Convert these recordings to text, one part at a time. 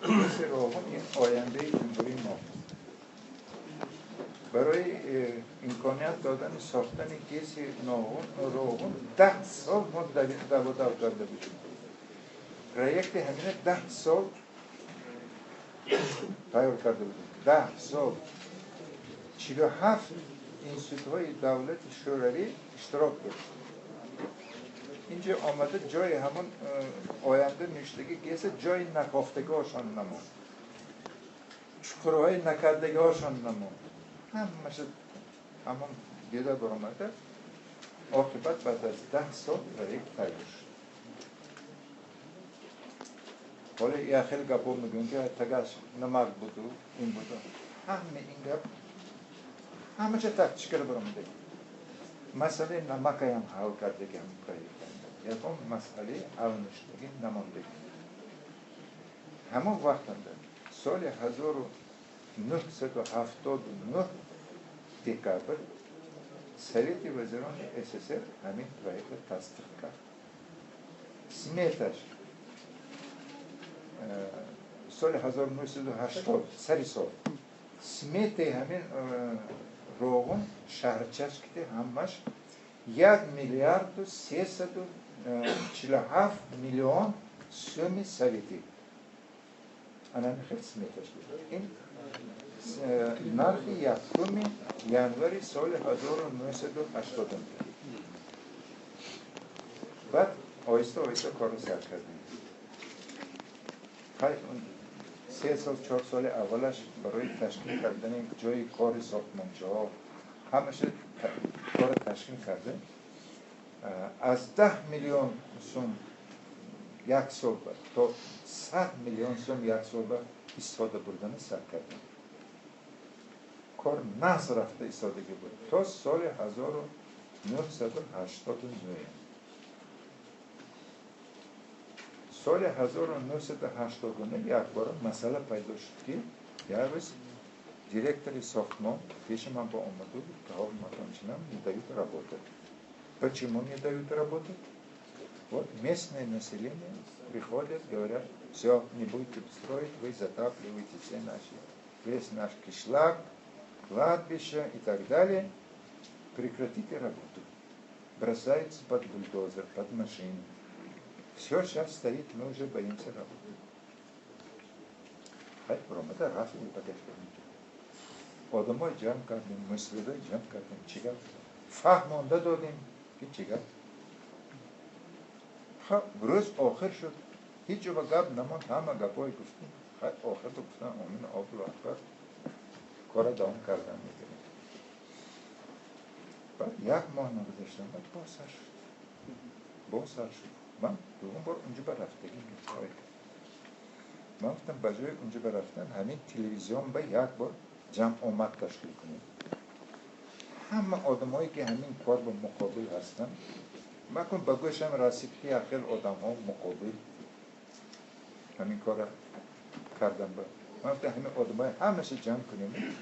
کیس روغن این آینده اینجوری ما برای امکانیت دادن ساختن کیس روغن 10 سال ما دوادار کرده بودیم. پروژه همینه 10 سال تیار کرده بودیم. 10 سال 47 انستیتوهای دولت شوروی اشتراک داشت. اینجا آمده جای همون آینده نوشتگی کیس جای نکافتگی هاشان نمون، چکرهای نکردگی هاشان نمون، همه شد همون دیده برامده. عاقبت بعد از 10 سال پروژه تیار شد. حالا یه خیلی گپا میگن که تگاش نمک بودو این بودو، همه این گپ همه چه تکچکر برامده. مسئله نمک هم حل کرده که هم پروژه یکم مسئله علمشتگی نماندگی. همون وقت سال 1979 دکابر سریعت وزیران SSR همین پروژه تصدیق کرد. سمیتش سال 1980 سری سال سمیت همین روغن شهرچشکتی همش 1,347,000,000 سوم سوئدی. انا خیلی سمیتش بود. این نرخ یکم ینوری سال 1980 بعد آیسته آیسته کار رو سر کردیم. 3 سال 4 سال اولش برای تشکیل کردن جای کار ساختمانچه‌ها همشه کار تشکیل کرده. از 10 میلیون سوم یک سال بعد تا 100 میلیون سوم یک سال بعد استفاده بردن سر کردن. کار نحس رفته ایستادگی بود تا سال 1989. سال 1989 یک بار مسئله پیدا شد که یک روز директор ساختمان پیش من با آمده بود که ها начинам не дают работать. Почему не дают работать? Вот местное население приходят, говорят, все, не будете строить, вы затапливаете все наши, весь наш кишлак, кладбище и так далее. Прекратите работу. Бросаются под бульдозер, под машину. Все сейчас стоит, мы уже боимся работать. Хай, промада, раз и так это. آدمای جمع کردیم، مسئله جمع کردیم، چیکار فهمانده دادیم که چیکار. خب روز آخر شد، هیچ جا گپ نماند، همه گپای گفتیم. خب آخر تو گفتن آمین الله اکبر کار دوام کردن میگیریم. بعد یک ماه نگذشتم بعد باز سر شد. من دوم بار اونجا برفتگی می‌کردم. من گفتم بجای اونجا برفتن همین تلویزیون به یک بار جمع آمد تشکیل کنیم. همه آدمایی که همین کار با مقابل هستن مکن بگوشم رسید که اخیل آدم ها مقابل همین کار کردن با من گفتم همین آدمای همشه جمع کنیم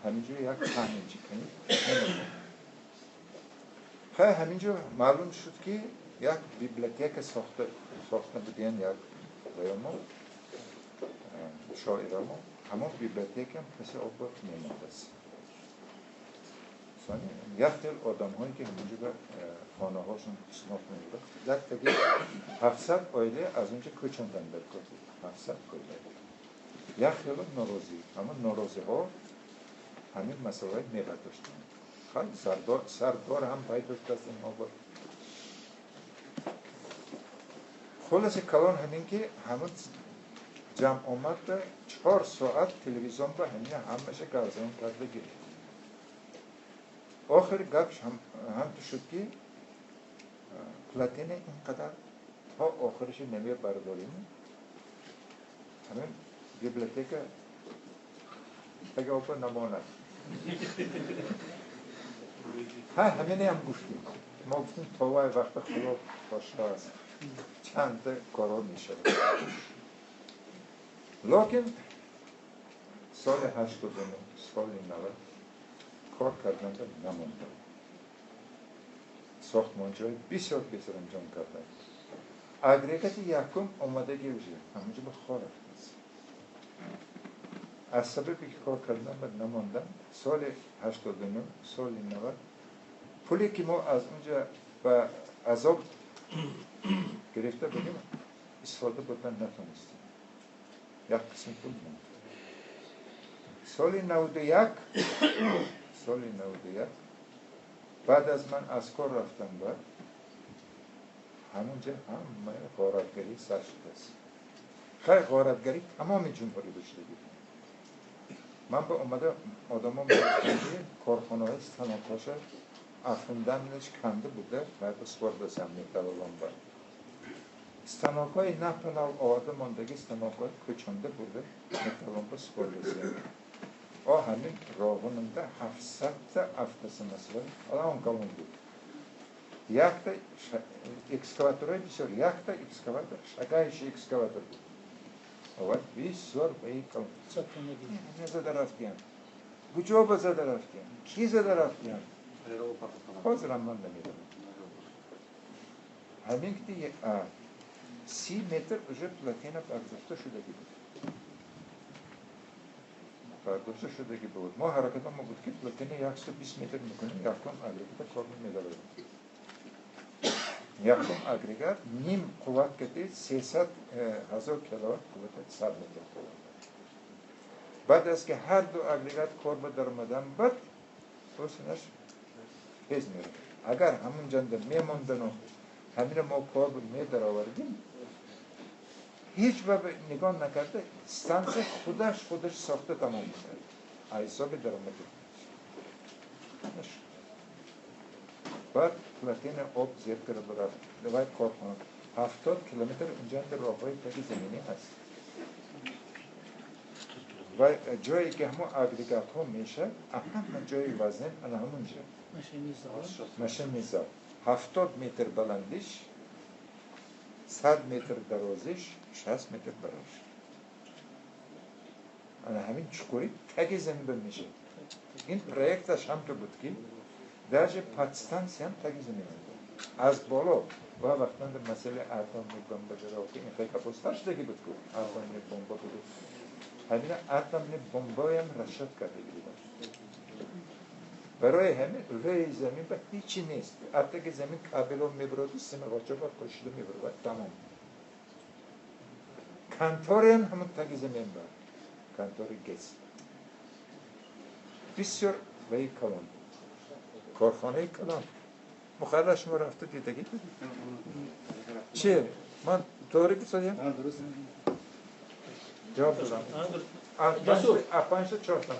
همینجور یک تحمیلچی کنیم. خیلی همینجور معلوم شد که یک بیبلیوتک ساخته بودین یک بایما شاعرما همون بیبلیوتک هم مثل آب میمانده است. یک خیل آدم هایی که همونجا به خانه هاشون شناخت نمیده یک تگه 700 آیله از اونجا کچندن در کار 700 آیله یک خیل ناراضی همون ناراضی ها همین مسئله میبرد داشتن خیلی سردار هم پیدا کرد این ما با خلاص کلان همین که همون جمع آمد به 4 ساعت تلویزیون به همین همشه گرزان کرده گرفت. آخر گپش هم تو شد که پلاتین اینقدر تا آخرش نمیه برداریم همین بیبلیوتک اگه آبا نماند همین هم گفتیم ما گفتیم تا وقت خدا باشته است چند کارا میشه لیکن سال 89 سال 90 کار کردن نمونده ساختمانچه‌های بسیار انجام کردن اگریگت یکم آمادگی وجود همونجا به خار رفت از سببی که کار کردم و نماندم سال 89 سال 90 پولی که ما از اونجا و عذاب گرفته بودیم استفاده بودن نتونستیم یک قسم پول موند سال 91 بعد از من از کار رفتم بعد همونجا هم غارتگری سر شده است خیلی غارتگری تمام جمهوری بشدگی من به اومده آدم ها میگفتن کارخانه های ستناکاش افندنش کنده بوده باید سپرده سمی دلالان باید ستناک های نقل آورده ماندگی ستناک های کچنده بوده میتوان به سپرده سمی همین راهوننده 700 تا افتسه مثلا حالا اون کلون بود یک تا اکسکواتور های بسیار یک تا اکسکواتور شکایش اکسکواتور بود اول 20 سال به این کلون زده رفتیم بجا زده رفتیم کی زده رفتیم حاضرم من نمیدونم همین که 30 متر اجر پلاتینا برداشته شدگی بود برداشته شدگی بود ما حرکت ما بود که پلاتینا 120 متر میکنیم یکم اگریگات کار میدارد یکم اگریگات نیم قوت کتی 300,000 کیلووات قوت 100 متر بعد از که هر دو اگریگات کار به در آمدن بعد توسنش پیز میره اگر همون جنده میموندن و همین ما کار می در آوردیم هیچ وقت نگاه نکرده ستانس خودش ساخته تمام بوده حسابی در آمده بعد پلاتین آب زیر کرده برفت باید کار کنم 70 کیلومتر اینجا در راههای تکی زمینی هست و جایی که همون اگریگات ها میشه اهم جای وزن انا همونجا ماشین میزار 70 متر بلندش 100 متر درازش 60 متر براش انا همین چکوری تکی زمین میشه این پروژکتش هم که بود که درجه پادستانسی هم تکی زمین از بالا و وقتا در مسئله اتمی بمب که این خیلی کپوستاش دیگه بود که اتمی بمب بود همین اتمی بمبای هم رشد کرده بود برای همین روی زمین به هیچی نیست حتی که زمین کابل رو میبرد سیم قاچه با کشیده میبرد تمام کانتوری هم همون تکی زمین بود کانتوری گس بسیار وی کلان کارخانه کلان مخرج شما رفته دیدگی چیه؟ من دوری بسازیم؟ درست جواب دادم 5 تا 4 تا